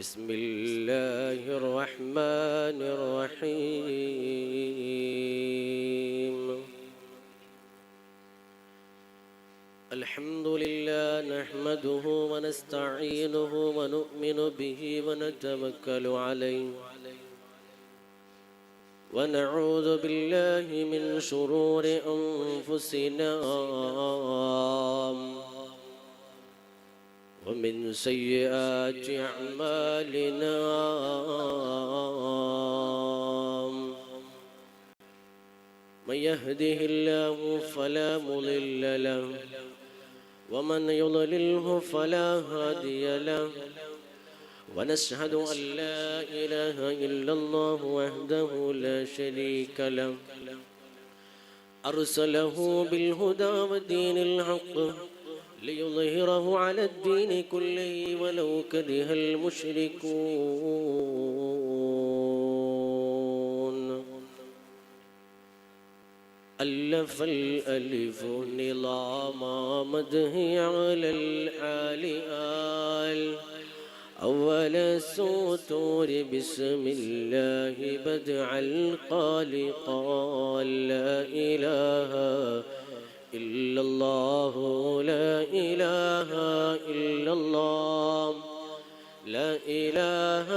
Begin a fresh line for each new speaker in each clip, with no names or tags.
بسم الله الرحمن الرحيم. الحمد لله نحمده ونستعينه ونؤمن به ونتوكل عليه ونعوذ بالله من شرور أنفسنا ومن سيئات أعمالنا من يهده الله فلا مضل له ومن يضلله فلا هادي له ونشهد أن لا إله إلا الله وحده لا شريك له أرسله بالهدى ودين الحق ليظهره على الدين كله ولو كره المشركون. ألف الألف نظام مده على الآل أول السطور بسم الله بدع الخالق لا إله إلا الله لا إله إلا الله لا إله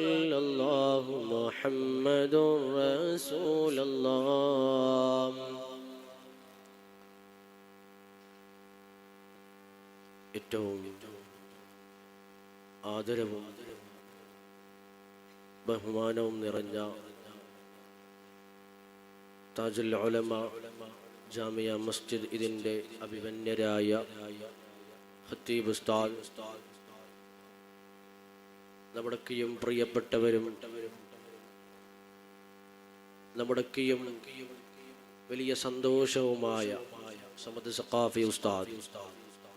إلا الله محمد رسول الله. ഏറ്റവും ആദരവും ബഹുമാനവും നിറഞ്ഞ താജുൽ ഉലമ ജാമിയ മസ്ജിദ് ഇതിൻ്റെ അഭിമന്യരായ ഖത്തീബ് ഉസ്താദ്, നമ്മുടെയൊക്കെയും പ്രിയപ്പെട്ടവരും നമ്മുടെയൊക്കെയും വലിയ സന്തോഷവുമായ സമദ് സഖാഫി ഉസ്താദ്,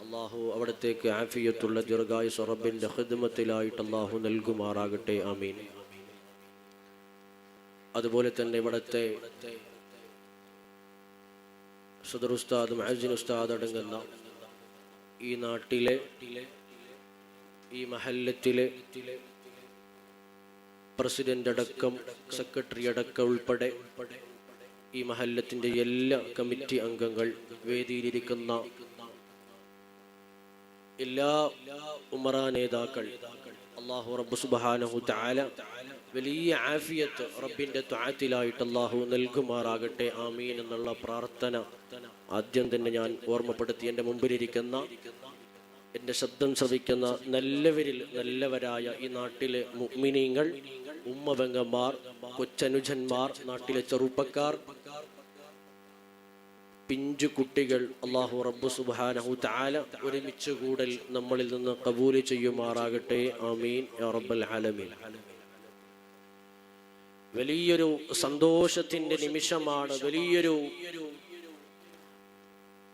അള്ളാഹു അവിടത്തേക്ക് ആഫിയത്തുള്ള ദീർഘായുസ്സ് റബ്ബിൻ്റെ ഖിദ്മത്തിലായിട്ട് അള്ളാഹു നൽകുമാറാകട്ടെ, ആമീൻ. അതുപോലെ തന്നെ ഇവിടുത്തെ സദർ ഉസ്താദ് മുഅസ്സിൻ ഉസ്താദ് അടങ്ങുന്ന ഈ നാട്ടിലെ ഈ മഹല്ലത്തിലെ പ്രസിഡന്റ് അടക്കം സെക്രട്ടറി അടക്കം ഉൾപ്പെടെ ഈ മഹല്ലത്തിന്റെ എല്ലാ കമ്മിറ്റി അംഗങ്ങൾ, വേദിയിലിരിക്കുന്ന എല്ലാ ഉമറാ നേതാക്കൾ, അല്ലാഹു റബ്ബ് സുബ്ഹാനഹു തആല വലിയ ആഫിയത്ത് റബ്ബിന്റെ ത്വഅത്തിലായിട്ട് അല്ലാഹു നൽകുമാറാകട്ടെ, ആമീൻ എന്നുള്ള പ്രാർത്ഥന ആദ്യം തന്നെ ഞാൻ ഓർമ്മപ്പെടുത്തി. എൻ്റെ മുമ്പിലിരിക്കുന്ന, എൻ്റെ ശബ്ദം ശ്രവിക്കുന്ന നല്ലവരിൽ നല്ലവരായ ഈ നാട്ടിലെ മുഅ്മിനീങ്ങൾ, ഉമ്മപെങ്ങന്മാർ, കൊച്ചനുജന്മാർ, നാട്ടിലെ ചെറുപ്പക്കാർ, പിഞ്ചു കുട്ടികൾ, അല്ലാഹു റബ്ബ് സുബ്ഹാനഹു തആല ഒരുമിച്ച് കൂടൽ നമ്മളിൽ നിന്ന് ഖബൂൽ ചെയ്യുമാറാകട്ടെ, ആമീൻ യാ റബ്ബൽ ആലമീൻ. വലിയൊരു സന്തോഷത്തിന്റെ നിമിഷമാണ്, വലിയൊരു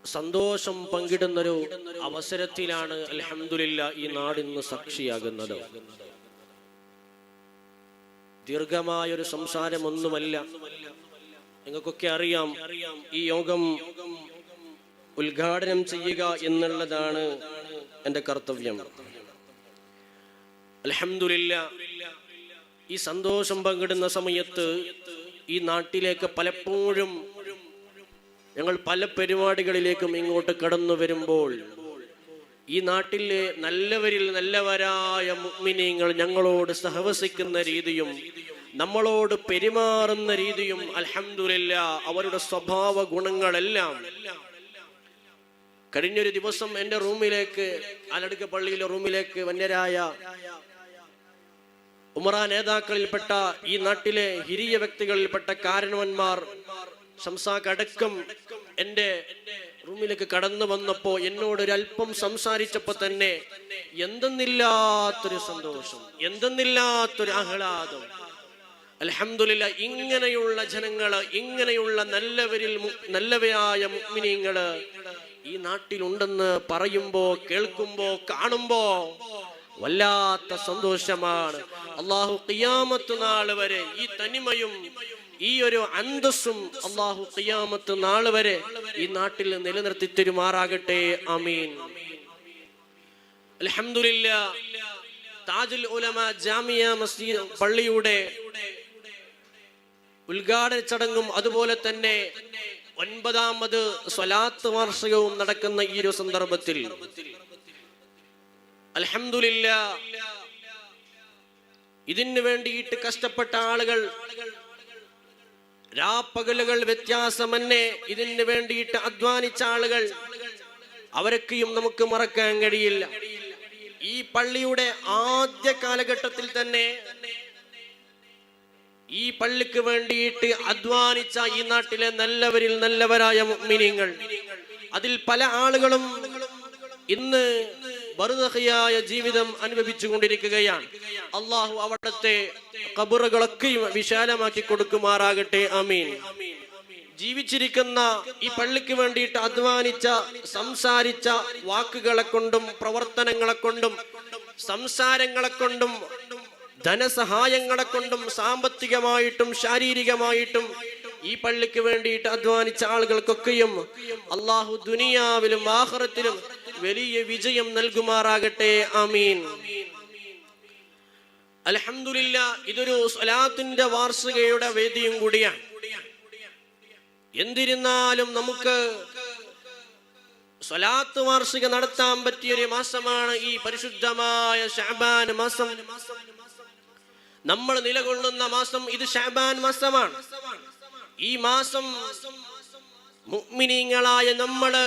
സന്തോഷം പങ്കിടുന്നൊരു അവസരത്തിലാണ് അൽഹംദുലില്ലാഹ് ഈ നാടിന്ന് സാക്ഷിയാകുന്നത്. ദീർഘമായൊരു സംസാരമൊന്നുമല്ല, നിങ്ങൾക്കൊക്കെ അറിയാം, ഈ യോഗം ഉദ്ഘാടനം ചെയ്യുക എന്നുള്ളതാണ് എൻ്റെ കർത്തവ്യം. അൽഹംദുലില്ലാഹ് ഈ സന്തോഷം പങ്കിടുന്ന സമയത്ത് ഈ നാട്ടിലേക്ക് പലപ്പോഴും ഞങ്ങൾ പല പരിപാടികളിലേക്കും ഇങ്ങോട്ട് കടന്നു വരുമ്പോൾ ഈ നാട്ടിലെ നല്ലവരിൽ നല്ലവരായ മുഅ്മിനീങ്ങൾ ഞങ്ങളോട് സഹവസിക്കുന്ന രീതിയും നമ്മളോട് പെരുമാറുന്ന രീതിയും അൽഹംദുലില്ലാഹ് അവരുടെ സ്വഭാവ ഗുണങ്ങളെല്ലാം, കഴിഞ്ഞൊരു ദിവസം എൻ്റെ റൂമിലേക്ക്, ആലടുക്ക പള്ളിയിലെ റൂമിലേക്ക് വന്യരായ ഉമറാ നേതാക്കളിൽപ്പെട്ട ഈ നാട്ടിലെ ഹിരിയ വ്യക്തികളിൽപ്പെട്ട കാരണവന്മാർ ശംസാഖടക്കം എൻ്റെ റൂമിലേക്ക് കടന്നു വന്നപ്പോ എന്നോടൊരല്പം സംസാരിച്ചപ്പോ തന്നെ എന്തെന്നില്ലാത്തൊരു സന്തോഷം, എന്തെന്നില്ലാത്തൊരു ആഹ്ലാദം. അൽഹംദുലില്ലാഹ് ഇങ്ങനെയുള്ള ജനങ്ങള്, ഇങ്ങനെയുള്ള നല്ലവരായ മുഅ്മിനീങ്ങള് ഈ നാട്ടിലുണ്ടെന്ന് പറയുമ്പോ, കേൾക്കുമ്പോ, കാണുമ്പോ വല്ലാത്ത സന്തോഷമാണ്. അല്ലാഹു ഖിയാമത്ത് നാൾ വരെ ഈ തനിമയും ഈ ഒരു അന്തസ്സും അല്ലാഹു ഖിയാമത്ത് നാൾ വരെ ഈ നാട്ടിൽ നിലനിർത്തി തരുമാറാകട്ടെ, ആമീൻ. അൽഹംദുലില്ലാഹ് താജുൽ ഉലമ ജാമിയ മസ്ജിദ് പള്ളിയുടെ ഉദ്ഘാടന ചടങ്ങും അതുപോലെ തന്നെ 9ാമത് സ്വലാത്ത് വാർഷികവും നടക്കുന്ന ഈ ഒരു സന്ദർഭത്തിൽ അൽഹംദുലില്ലാഹ് ഇതിനു വേണ്ടിയിട്ട് കഷ്ടപ്പെട്ട ആളുകൾ, രാപ്പകലുകൾ വ്യത്യാസമന്യേ ഇതിനു വേണ്ടിയിട്ട് അധ്വാനിച്ച ആളുകൾ, അവരൊക്കെയും നമുക്ക് മറക്കാൻ കഴിയില്ല. ഈ പള്ളിയുടെ ആദ്യ കാലഘട്ടത്തിൽ തന്നെ ഈ പള്ളിക്ക് വേണ്ടിയിട്ട് അധ്വാനിച്ച ഈ നാട്ടിലെ നല്ലവരിൽ നല്ലവരായ മുഅ്മിനീങ്ങൾ, അതിൽ പല ആളുകളും ഇന്ന് ബർസഖിയായ ജീവിതം അനുഭവിച്ചു കൊണ്ടിരിക്കുകയാണ്. അള്ളാഹു അവിടുത്തെ ഖബറുകളൊക്കെയും വിശാലമാക്കി കൊടുക്കുമാറാകട്ടെ. ആമീൻ. ജീവിച്ചിരിക്കുന്ന ഈ പള്ളിക്ക് വേണ്ടിയിട്ട് അധ്വാനിച്ച, സംസാരിച്ച വാക്കുകളെ കൊണ്ടും പ്രവർത്തനങ്ങളെ കൊണ്ടും സംസാരങ്ങളെ കൊണ്ടും ധനസഹായങ്ങളെ കൊണ്ടും സാമ്പത്തികമായിട്ടും ശാരീരികമായിട്ടും ഈ പള്ളിക്ക് വേണ്ടിയിട്ട് അധ്വാനിച്ച ആളുകൾക്കൊക്കെയും അള്ളാഹു ദുനിയാവിലും ആഖിറത്തിലും വലിയ വിജയം നൽകുമാറാകട്ടെ. ആമീൻ. അൽഹംദുലില്ലാഹ് ഇതൊരു സ്വലാത്തിന്റെ വാർഷികയുടെ വേദിയും കൂടിയാണ്. എന്നിരുന്നാലും നമുക്ക് സ്വലാത്ത് വാർഷിക നടത്താൻ പറ്റിയൊരു മാസമാണ് ഈ പരിശുദ്ധമായ ശഅബാൻ മാസം. നമ്മൾ നിലകൊള്ളുന്ന മാസം ഇത് ശഅബാൻ മാസമാണ്. ഈ മാസം മുഅ്മിനീങ്ങളായ നമ്മള്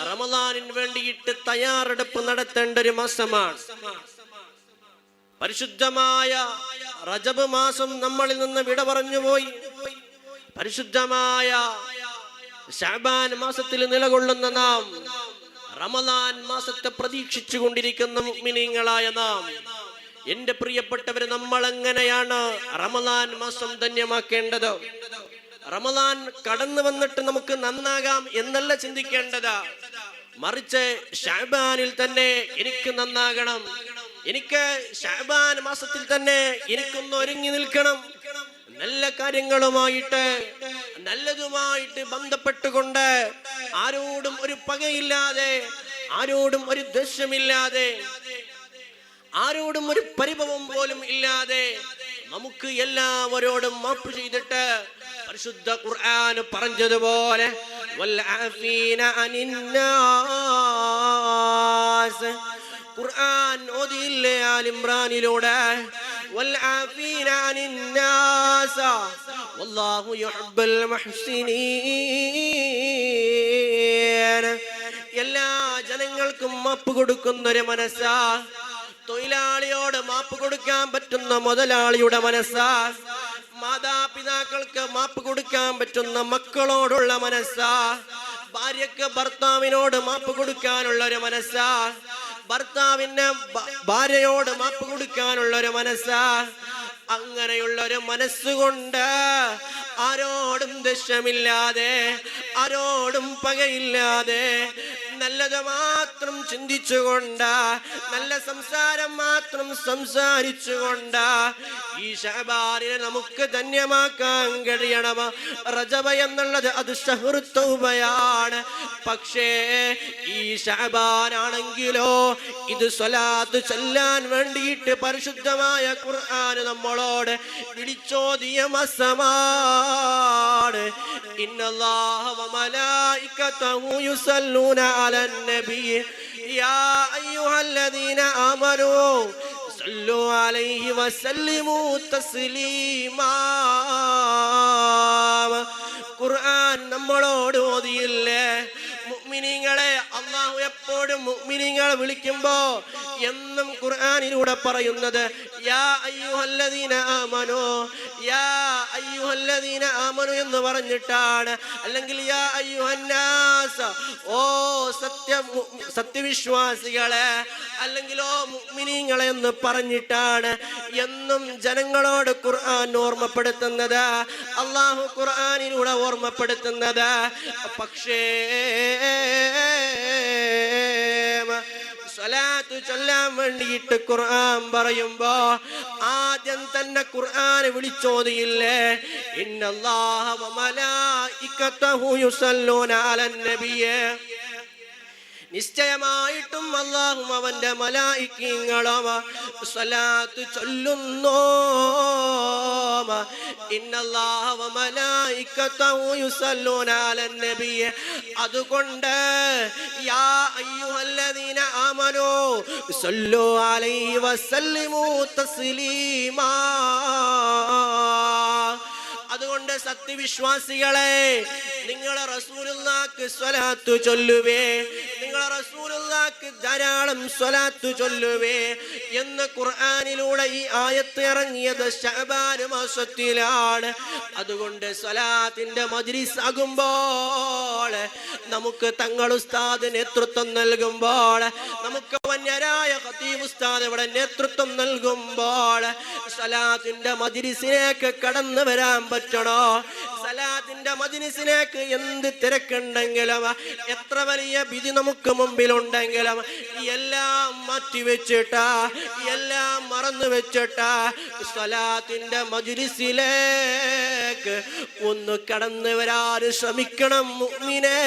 റമളാനിന് വേണ്ടിയിട്ട് തയ്യാറെടുപ്പ് നടത്തേണ്ട ഒരു മാസമാണ്. പരിശുദ്ധമായ റജബ് മാസം നമ്മളിൽ നിന്ന് വിട പറഞ്ഞുപോയി. പരിശുദ്ധമായ ശഅബാൻ മാസത്തിൽ നിലകൊള്ളുന്ന നാം, റമളാൻ മാസത്തെ പ്രതീക്ഷിച്ചു കൊണ്ടിരിക്കുന്ന മുഅ്മിനീങ്ങളായ നാം, എന്റെ പ്രിയപ്പെട്ടവരെ, നമ്മൾ എങ്ങനെയാണ് റമളാൻ മാസം ധന്യമാക്കേണ്ടത്? റമളാൻ കടന്നു വന്നിട്ട് നമുക്ക് നന്നാകാം എന്നല്ല ചിന്തിക്കേണ്ടത്, മറിച്ച് ശഅബാനിൽ തന്നെ എനിക്ക് നന്നാകണം, എനിക്ക് ശഅബാൻ മാസത്തിൽ തന്നെ എനിക്കൊന്ന് ഒരുങ്ങി നിൽക്കണം, നല്ല കാര്യങ്ങളുമായിട്ട് നല്ലതുമായിട്ട് ബന്ധപ്പെട്ടുകൊണ്ട് ആരോടും ഒരു പകയില്ലാതെ, ആരോടും ഒരു ദ്വേഷമില്ലാതെ, ആരോടും ഒരു പരിഭവം പോലും ഇല്ലാതെ നമുക്ക് എല്ലാവരോടും മാപ്പ് ചെയ്തിട്ട് പരിശുദ്ധ ഖുർആൻ പറഞ്ഞതുപോലെ വൽആഫീന അനിന്നാസ്, ഖുർആൻ ഓതിയില്ലേ ആൽ ഇംറാനിലൂടെ, വൽആഫീന അനിന്നാസ് വല്ലാഹു യുഹിബ്ബുൽ മുഹ്സിനീൻ, എല്ലാ ജനങ്ങൾക്കും മാപ്പ് കൊടുക്കുന്ന ഒരു മനസ്സാ, തൊഴിലാളിയോട് മാപ്പ് കൊടുക്കാൻ പറ്റുന്ന മുതലാളിയുടെ മനസ്സാ, മാതാപിതാക്കൾക്ക് മാപ്പ് കൊടുക്കാൻ പറ്റുന്ന മക്കളോടുള്ള മനസ്സാ, ഭാര്യക്ക് ഭർത്താവിനോട് മാപ്പ് കൊടുക്കാനുള്ള ഒരു മനസ്സാ, ഭർത്താവിന് ഭാര്യയോട് മാപ്പ് കൊടുക്കാനുള്ള ഒരു മനസ്സാ. അങ്ങനെയുള്ള ഒരു മനസ്സുകൊണ്ട് ആരോടും ദ്വേഷമില്ലാതെ, ആരോടും പകയില്ലാതെ, നല്ലത് മാത്രം ചിന്തിച്ചുകൊണ്ട്, നല്ല സംസാരം മാത്രം സംസാരിച്ചുകൊണ്ട് ഈ ശഅബാനിനെ നമുക്ക് ധന്യമാക്കാൻ കഴിയണം. റജബ് എന്നുള്ളത് അത് ശഹ്റു തൗബയാണ്. പക്ഷേ ഈ ശഅബാനാണെങ്കിലോ ഇത് സ്വലാത്ത് ചൊല്ലാൻ വേണ്ടിയിട്ട് പരിശുദ്ധമായ ഖുർആൻ നമ്മളോട് വിളിച്ചോദിയ മാസമാണ്. ഇന്നല്ലാഹ വ മലായികതഹു യുസല്ലൂന അലൻ നബി യാ അയ്യുഹല്ലദീന ആമനൂ സല്ലു അലൈഹി വസല്ലിമു തസ്ലീമാ. ഖുർആൻ നമ്മളോട് ഓതിയില്ലേ? മുഅ്മിനീങ്ങളെ അല്ലാഹു എപ്പോഴും മുഅ്മിനീങ്ങളെ വിളിക്കുമ്പോ എന്നും ഖുർആനിലൂടെ പറയുന്നത് യാ അയ്യുഹല്ലദീന ആമനൂ, യാ അയ്യുഹല്ലദീന ആമനൂ എന്ന് പറഞ്ഞിട്ടാണ്. അല്ലെങ്കിൽ യാ അയ്യുഹന്നാസ്, ഓ സത്യവിശ്വാസികളെ, അല്ലെങ്കിൽ ഓ മുഅ്മിനീങ്ങളെ എന്ന് പറഞ്ഞിട്ടാണ് എന്നും ജനങ്ങളോട് ഖുർആൻ ഓർമ്മപ്പെടുത്തുന്നത്, അല്ലാഹു ഖുർആനിലൂടെ ഓർമ്മപ്പെടുത്തുന്നത്. പക്ഷേ സ്വലാത്ത് ചൊല്ലാൻ വേണ്ടിയിട്ട് ഖുർആൻ പറയുമ്പോ ആദ്യം തന്നെ ഖുർആൻ വിളിച്ചോതിയില്ലേ? ഇന്നല്ലാഹ വ മലായികതഹു യുസല്ലൂന അലൻ നബിയ്യ, നിശ്ചയമായിട്ടും അല്ലാഹു അവന്റെ മലായികങ്ങളും സ്വലാത്ത് ചൊല്ലുന്നു. ഇന്നല്ലാഹ വ മലായികതഹു യുസല്ലൂന അലൻ നബി. അതുകൊണ്ട് യാ അയ്യുഹല്ലദീന ആമനൂ സല്ലു അലൈഹി വസല്ലിമു തസ്ലീമാ. അതുകൊണ്ട് സത്യവിശ്വാസികളെ, നിങ്ങളെ റസൂലുള്ളാഹിക്ക് സ്വലാത്ത് ചൊല്ലുവേ, നിങ്ങളെ റസൂലുള്ളാഹിക്ക് ധാരാളം സ്വലാത്ത് ചൊല്ലുവേ എന്ന് ഖുർആനിലൂടെ ഈ ആയത്ത് ഇറങ്ങിയത് ശഅബാൻ മാസത്തിലാണ്. അതുകൊണ്ട് സ്വലാത്തിന്റെ മജ്ലിസ് ആകുമ്പോൾ, നമുക്ക് തങ്ങൾ ഉസ്താദ് നേതൃത്വം നൽകുമ്പോൾ, നമുക്ക് വന്യരായ ഖതീബ് ഉസ്താദ് ഇവിടെ നേതൃത്വം നൽകുമ്പോൾ സ്വലാത്തിന്റെ മജ്ലിസിലേക്ക് കടന്നു വരാൻ പറ്റണോ? സലാത്തിന്റെ മജ്ലിസിലേക്ക് എന്ത് തിരക്കുണ്ടെങ്കിലും, എത്ര വലിയ വിധി നമുക്ക് മുമ്പിലുണ്ടെങ്കിലും എല്ലാം മാറ്റിവെച്ചിട്ടാ, എല്ലാം മറന്നു വെച്ചിട്ടാ സലാത്തിന്റെ മജ്ലിസിലേക്ക് ഒന്ന് കടന്നു വരാൻ ശ്രമിക്കണം മുഅ്മിനേ.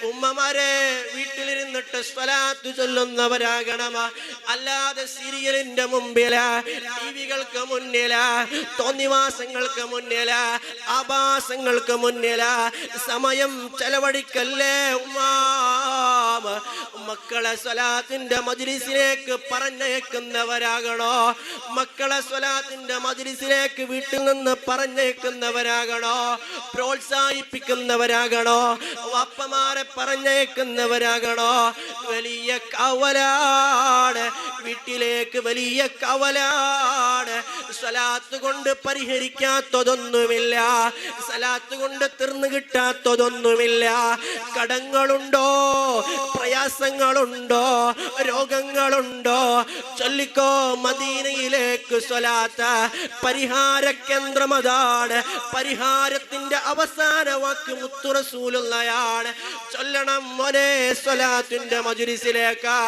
ഉമ്മമാരെ, വീട്ടിലിരുന്നിട്ട് സ്വലാത്ത് ചൊല്ലുന്നവരാകണം. അല്ലാതെ സീരിയലിന്റെ മുമ്പില്, ടിവികൾക്ക് മുന്നില്, തോന്നിവാസങ്ങൾക്ക് മുന്നില്, ആഭാസങ്ങൾക്ക് മുന്നില് സമയം ചെലവഴിക്കല്ലേ ഉമ്മാമ. മക്കളെ സ്വലാത്തിന്റെ മജ്ലിസിലേക്ക് പറഞ്ഞയക്കുന്നവരാകണോ? മക്കളെ സ്വലാത്തിന്റെ മജ്ലിസിലേക്ക് വീട്ടിൽ നിന്ന് പറഞ്ഞയക്കുന്നവരാകണോ? പ്രോത്സാഹിപ്പിക്കുന്നവരാകണോ? വാപ്പമാരെ പറഞ്ഞയക്കുന്നവരാകണോ? വലിയ കവലാണ്, വീട്ടിലേക്ക് വലിയ കവലാണ്. സ്വലാത്ത് കൊണ്ട് പരിഹരിക്കാത്തതൊന്നുമില്ല, സ്വലാത്ത് കൊണ്ട് തീർന്നു കിട്ടാത്തതൊന്നുമില്ല. കടങ്ങളുണ്ടോ, പ്രയാസങ്ങളുണ്ടോ, രോഗങ്ങളുണ്ടോ? ചൊല്ലിക്കോ മദീനയിലേക്ക് സ്വലാത്ത്. പരിഹാര കേന്ദ്രം അതാണ്. പരിഹാരത്തിന്റെ അവസാന വാക്ക് മുത്തു റസൂലുള്ളയാണ്. ചൊല്ലണം മോനെ സ്വലാത്തിന്റെ മജ്ലിസിലേക്ക്.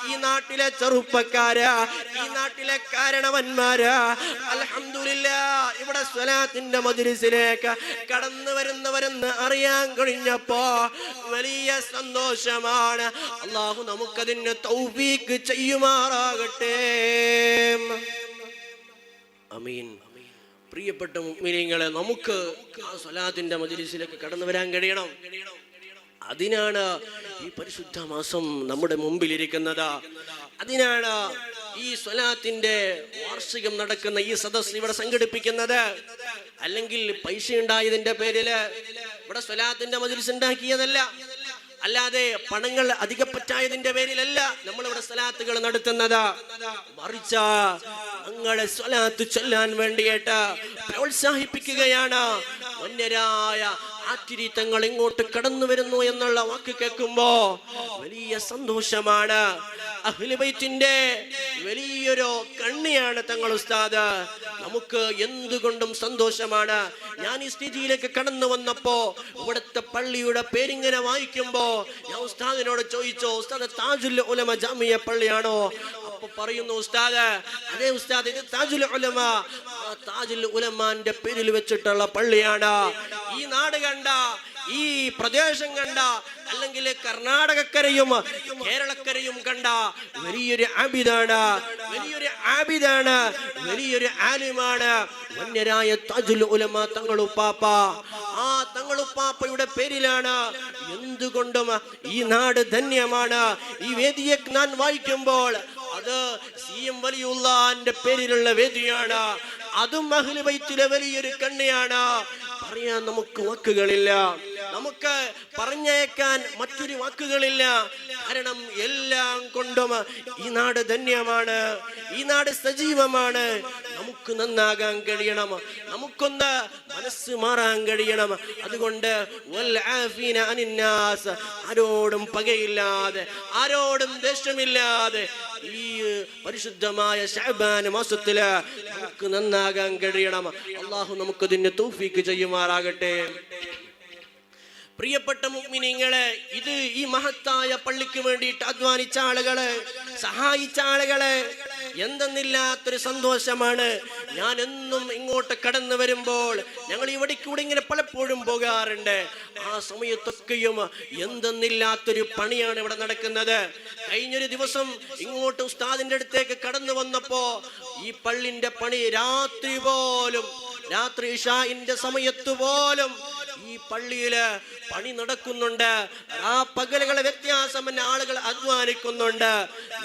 ഈ നാട്ടിലെ ചെറുപ്പക്കാര്, ഈ നാട്ടിലെ കാരണവന്മാര്, അൽഹംദുലില്ലാഹ് ഇവിടെ സ്വലാത്തിന്റെ മജ്ലിസിലേക്ക് കടന്നു വരുന്നവരെന്ന് അറിയാൻ കഴിഞ്ഞപ്പോ വലിയ സന്തോഷമാണ്. അല്ലാഹു നമുക്കതിന് തൗഫീഖ് ചെയ്യുമാറാകട്ടെ. ആമീൻ. പ്രിയപ്പെട്ട മുഅ്മിനീങ്ങളെ, നമുക്ക് ആ സ്വലാത്തിന്റെ മജ്ലിസിലേക്ക് കടന്നു വരാൻ കഴിയണം. അതിനാണ് ഈ പരിശുദ്ധ മാസം നമ്മുടെ മുമ്പിലിരിക്കുന്നത്. അതിനാണ് ഈ സ്വലാത്തിന്റെ വാർഷികം നടക്കുന്ന ഈ സദസ് ഇവിടെ സംഘടിപ്പിക്കുന്നത്. അല്ലെങ്കിൽ പൈസ ഉണ്ടായതിന്റെ പേരില് ഇവിടെ സ്വലാത്തിന്റെ മജ്ലിസ് ഉണ്ടാക്കിയതല്ല, അല്ലാതെ പണങ്ങൾ അധികപ്പറ്റായതിന്റെ പേരിലല്ല നമ്മൾ ഇവിടെ സ്വലാത്തുകൾ നടത്തുന്നത്. മറിച്ച ഞങ്ങളെ സ്വലാത്ത് ചൊല്ലാൻ വേണ്ടിയിട്ട് പ്രോത്സാഹിപ്പിക്കുകയാണ്. വന്യരായ ആറ്റിരിത്തങ്ങൾ ഇങ്ങോട്ട് കടന്നു വരുന്നു എന്നുള്ള വാക്ക് കേൾക്കുമ്പോ വലിയ സന്തോഷമാണ്. അഹ്ലു ബൈത്തിന്റെ വലിയൊരു കണ്ണിയാണ് തങ്ങൾ ഉസ്താദ്. നമുക്ക് എന്തുകൊണ്ടും സന്തോഷമാണ്. ഞാൻ ഈ സ്റ്റേജിലേക്ക് കടന്നു വന്നപ്പോ ഇവിടുത്തെ പള്ളിയുടെ പേരിങ്ങനെ വായിക്കുമ്പോ ഞാൻ ഉസ്താദിനോട് ചോദിച്ചോ, ഉസ്താദ് താജുൽ ഉലമ ജാമിയ പള്ളിയാണോ? അപ്പൊ പറയുന്നു ഉസ്താദ്, അതേ ഉസ്താദ്, ഇത് താജുൽ ഉലമ, താജുൽ ഉലമാന്റെ പേരിൽ വെച്ചിട്ടുള്ള പള്ളിയാണ്. ഈ നാട് കണ്ട, ഈ പ്രദേശം കണ്ട, അല്ലെങ്കിൽ കർണാടകക്കരയും കേരളക്കരയും കണ്ട വലിയൊരു ആബിദാണ്, വലിയൊരു ആബിദാണ്, വലിയൊരു ആലിമാണ് വന്യരായ താജുൽ ഉലമ തങ്ങളുപ്പാപ്പ. ആ തങ്ങളുപ്പാപ്പയുടെ പേരിലാണ്. എന്തുകൊണ്ടും ഈ നാട് ധന്യമാണ്. ഈ വേദിയെ ഞാൻ വായിക്കുമ്പോൾ അത് CM വലിയുള്ളാന്റെ പേരിലുള്ള വേദിയാണ്. അതും അഹ്ലു ബൈത്തിലെ വലിയൊരു കണ്ണിയാണ്. പറയാൻ നമുക്ക് വാക്കുകളില്ല, നമുക്ക് പറഞ്ഞേക്കാൻ മറ്റൊരു വാക്കുകളില്ല. കാരണം എല്ലാം കൊണ്ടും ഈ നാട് ധന്യമാണ്, ഈ നാട് സജീവമാണ്. നമുക്ക് നന്നാകാൻ കഴിയണം, നമുക്കൊന്ന് മനസ്സ് മാറാൻ കഴിയണം. അതുകൊണ്ട് ആരോടും പകയില്ലാതെ, ആരോടും ദേഷ്യമില്ലാതെ ഈ പരിശുദ്ധമായ ശഅബാൻ മാസത്തില് നമുക്ക് നന്നാകാൻ കഴിയണം. അല്ലാഹു നമുക്കതിന് തൗഫീഖ് ചെയ്യുമാറാകട്ടെ. പ്രിയപ്പെട്ട മുഅ്മിനീങ്ങളെ, ഇത് ഈ മഹത്തായ പള്ളിക്ക് വേണ്ടിയിട്ട് അധ്വാനിച്ച ആളുകള്, സഹായിച്ച ആളുകള്, എന്തെന്നില്ലാത്തൊരു സന്തോഷമാണ്. ഞാൻ എന്നും ഇങ്ങോട്ട് കടന്നു വരുമ്പോൾ ഞങ്ങൾ ഇവിടെ കൂടെ ഇങ്ങനെ പലപ്പോഴും പോകാറുണ്ട്. ആ സമയത്തൊക്കെയും എന്തെന്നില്ലാത്തൊരു പണിയാണ് ഇവിടെ നടക്കുന്നത്. കഴിഞ്ഞൊരു ദിവസം ഇങ്ങോട്ട് ഉസ്താദിന്റെ അടുത്തേക്ക് കടന്നു വന്നപ്പോ ഈ പള്ളിന്റെ പണി രാത്രി ഇശാഇന്റെ സമയത്ത് പോലും ഈ പള്ളിയില് പണി നടക്കുന്നുണ്ട്. ആ പകലുകളെ വ്യത്യാസം ആളുകൾ അധ്വാനിക്കുന്നുണ്ട്.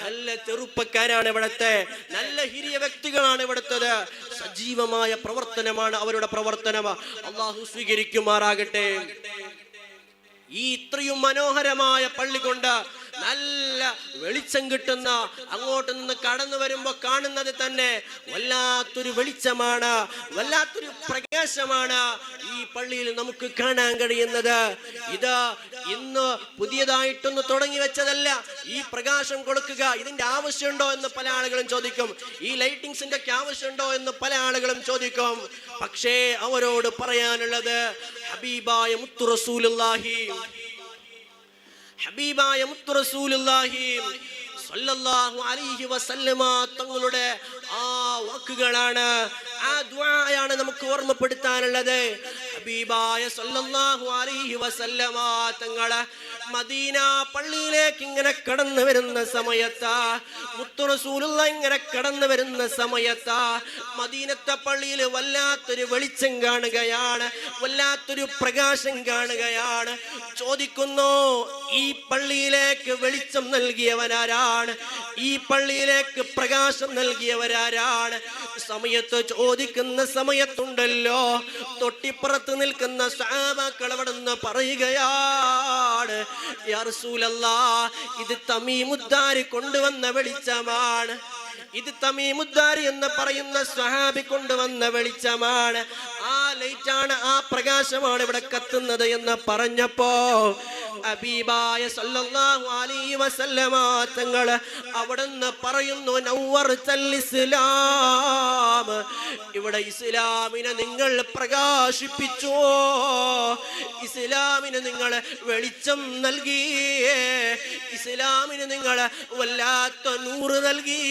നല്ല ചെറുപ്പക്കാരാണ് ഇവിടുത്തെ, നല്ല ഹിരിയ വ്യക്തികളാണ് ഇവിടുത്തത്. സജീവമായ പ്രവർത്തനമാണ് അവരുടെ പ്രവർത്തനം. അള്ളാഹു സ്വീകരിക്കുമാറാകട്ടെ. ഈ ഇത്രയും മനോഹരമായ പള്ളി കൊണ്ട് നല്ല വെളിച്ചം കിട്ടുന്ന, അങ്ങോട്ട് നിന്ന് കടന്നു വരുമ്പോ കാണുന്നത് തന്നെ വല്ലാത്തൊരു വെളിച്ചമാണ്, വല്ലാത്തൊരു പ്രകാശമാണ് ഈ പള്ളിയിൽ നമുക്ക് കാണാൻ കഴിയുന്നത്. ഇത് ഇന്ന് പുതിയതായിട്ടൊന്ന് തുടങ്ങി വെച്ചതല്ല. ഈ പ്രകാശം കൊടുക്കുക ഇതിന്റെ ആവശ്യമുണ്ടോ എന്ന് പല ആളുകളും ചോദിക്കും. ഈ ലൈറ്റിങ്സിന്റെ ഒക്കെ ആവശ്യമുണ്ടോ എന്ന് പല ആളുകളും ചോദിക്കും. പക്ഷേ അവരോട് പറയാനുള്ളത് ഹബീബായ മുത്തു റസൂലുള്ളാഹി സല്ലല്ലാഹു അലൈഹി വസല്ലമ തങ്ങളുടെ ആ വാക്കുകളാണ്, ആ ദുആയാണ് നമുക്ക് ഓർമ്മപ്പെടുത്താനുള്ളത്. ഹബീബായ സല്ലല്ലാഹു അലൈഹി വസല്ലമ തങ്ങളെ മദീന പള്ളിയിലേക്ക് ഇങ്ങനെ കടന്നു വരുന്ന സമയത്ത്, മുത്തു റസൂലുള്ള ഇങ്ങനെ കടന്നു വരുന്ന സമയത്ത് മദീനത്തെ പള്ളിയിൽ വല്ലാത്തൊരു വെളിച്ചം കാണുകയാണ്, വല്ലാത്തൊരു പ്രകാശം കാണുകയാണ്. ചോദിക്കുന്നു, ഈ പള്ളിയിലേക്ക് വെളിച്ചം നൽകിയവരാരാണ്? ഈ പള്ളിയിലേക്ക് പ്രകാശം നൽകിയവരാരാണ്? സമയത്ത് ചോദിക്കുന്ന സമയത്തുണ്ടല്ലോ, തൊട്ടിപ്പുറത്ത് നിൽക്കുന്ന സഹാബാക്കൾ അവിടുന്ന് പറയുകയാണ്, യാ റസൂലല്ലാഹ്, ഇത് തമീമുദ്ദാരി കൊണ്ടുവന്ന വെളിച്ചമാണ്. ഇത് തമീമുദ്ദാരി എന്ന് പറയുന്ന സ്വഹാബി കൊണ്ടുവന്ന വെളിച്ചമാണ്. ആ ലൈറ്റാണ്, ആ പ്രകാശമാണ് ഇവിടെ കത്തുന്നത് എന്ന് പറഞ്ഞപ്പോ ഹബീബായ സല്ലല്ലാഹു അലൈഹി വസല്ലമ തങ്ങൾ അവിടുന്ന് പറയുന്നു, നവ്വറൽ ഇസ്ലാം, ഇവിടെ ഇസ്ലാമിനെ നിങ്ങൾ പ്രകാശിപ്പിച്ചു, ഇസ്ലാമിന് നിങ്ങൾ വെളിച്ചം നൽകി, ഇസ്ലാമിന് നിങ്ങൾ വല്ലാത്ത നൂറ് നൽകി.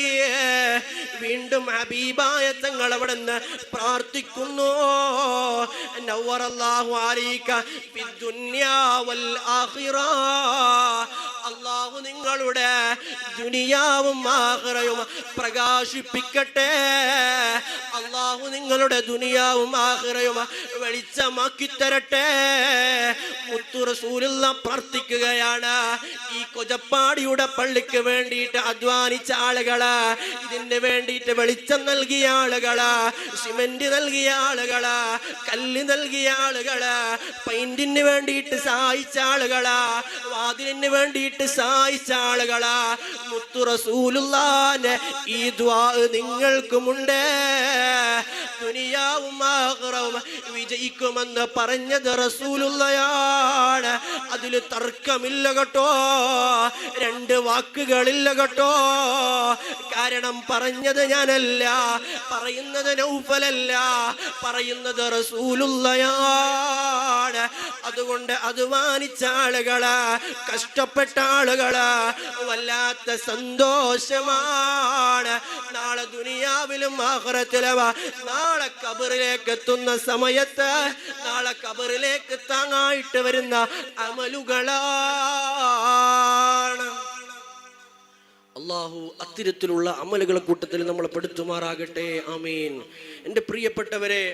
വീണ്ടും ഹബീബായ തങ്ങൾ അവിടുന്ന് പ്രാർത്ഥിക്കുന്നു, നവ്വറല്ലാഹു അലൈക ഫിദ്ദുനിയാ വൽ ആഖിറ, അല്ലാഹു നിങ്ങളുടെ ദുനിയാവും ആഖിറയും പ്രകാശിപ്പിക്കട്ടെ, അല്ലാഹു നിങ്ങളുടെ ദുനിയാവും ആഖിറയും വെളിച്ചമാക്കി തരട്ടെ. മുത്തു റസൂലുള്ള പ്രാർത്ഥിക്കുകയാണ്. ഈ കൊജപ്പാടിയുടെ പള്ളിക്ക് വേണ്ടിയിട്ട് അധ്വാനിച്ച ആളുകള്, ഇതിന് വേണ്ടിയിട്ട് വെളിച്ചം നൽകിയ ആളുകള്, സിമന്റ് നൽകിയ ആളുകള്, കല്ല് നൽകിയ ആളുകള്, പെയിന്റിന് വേണ്ടിയിട്ട് സഹായിച്ച ആളുകള്, വാതിലിന് വേണ്ടിയിട്ട് സഹായിച്ച ആളുകള്, മുത്തു റസൂലുള്ളാഹിന്റെ ഈ ദുആ നിങ്ങൾക്കുമുണ്ട്. ദുനിയാവും ആഖിറവും വിജയിക്കുമെന്ന് പറഞ്ഞത് റസൂലുള്ളാഹിയാണ്. അതില് തർക്കമില്ല കേട്ടോ, രണ്ട് വാക്കുകളില്ല കേട്ടോ. കാരണം പറഞ്ഞത് ഞാനല്ല, പറയുന്നത് നൗഫലല്ല, പറയുന്നത് റസൂലുള്ളാഹിയാണ്. അതുകൊണ്ട് അധ്വാനിച്ച ആളുകള്, കഷ്ടപ്പെട്ട ആളുകള് വല്ലാത്ത സന്തോഷമാണ്. നാളെ ദുനിയാവിലും ആഖിറത്തിലും, നാളെ ഖബറിലേക്ക് എത്തുന്ന സമയത്ത്, നാളെ ഖബറിലേക്ക് താങ്ങായിട്ട് വരുന്ന അമലുകളാണ്. അള്ളാഹു അത്തരത്തിലുള്ള അമലുകളെ കൂട്ടത്തിൽ നമ്മളെ പെടുത്തുമാറാകട്ടെ. ആമീൻ. എൻ്റെ പ്രിയപ്പെട്ടവരെ,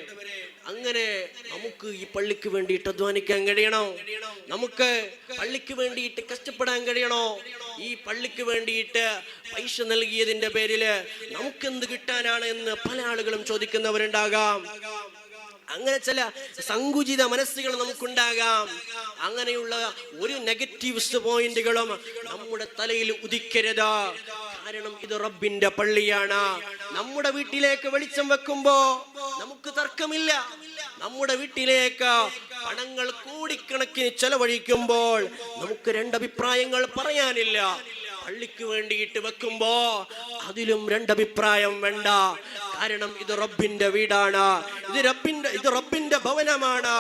അങ്ങനെ നമുക്ക് ഈ പള്ളിക്ക് വേണ്ടിയിട്ട് അധ്വാനിക്കാൻ കഴിയണോ? നമുക്ക് പള്ളിക്ക് വേണ്ടിയിട്ട് കഷ്ടപ്പെടാൻ കഴിയണോ? ഈ പള്ളിക്ക് വേണ്ടിയിട്ട് പൈസ നൽകിയതിന്റെ പേരില് നമുക്കെന്ത് കിട്ടാനാണ് എന്ന് പല ആളുകളും ചോദിക്കുന്നവരുണ്ടാകാം. അങ്ങനെ ചില സങ്കുചിത മനസ്സുകൾ നമുക്കുണ്ടാകാം. അങ്ങനെയുള്ള ഒരു നെഗറ്റീവ് പോയിന്റുകളും നമ്മുടെ തലയിൽ ഉദിക്കരുത്. കാരണം ഇത് റബ്ബിന്റെ പള്ളിയാണ്. നമ്മുടെ വീട്ടിലേക്ക് വെളിച്ചം വെക്കുമ്പോ നമുക്ക് തർക്കമില്ല. നമ്മുടെ വീട്ടിലേക്ക് പണങ്ങൾ കോടിക്കണക്കിന് ചെലവഴിക്കുമ്പോൾ നമുക്ക് രണ്ടഭിപ്രായങ്ങൾ പറയാനില്ല. പള്ളിക്ക് വേണ്ടിയിട്ട് വെക്കുമ്പോ അതിലും രണ്ടഭിപ്രായം വേണ്ട. കാരണം ഇത് റബ്ബിന്റെ വീടാണ്, ഇത് റബ്ബിന്റെ ഭവനമാണ്.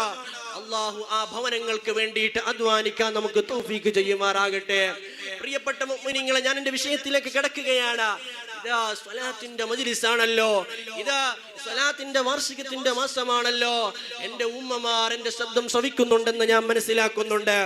അള്ളാഹു ആ ഭവനങ്ങൾക്ക് വേണ്ടിയിട്ട് അധ്വാനിക്കാൻ നമുക്ക് തൗഫീഖ് ചെയ്യുമാറാകട്ടെ. പ്രിയപ്പെട്ട മുഅ്മിനീങ്ങളെ, ഞാൻ എന്റെ വിഷയത്തിലേക്ക് കിടക്കുകയാണ്. ഇതാ സ്വലാത്തിന്റെ മജ്ലിസ് ആണല്ലോ, ഇതാ സ്വലാത്തിന്റെ വാർഷികത്തിന്റെ മാസമാണല്ലോ. എന്റെ ഉമ്മമാർ എന്റെ ശബ്ദം ശ്രവിക്കുന്നുണ്ടെന്ന് ഞാൻ മനസ്സിലാക്കുന്നുണ്ട്.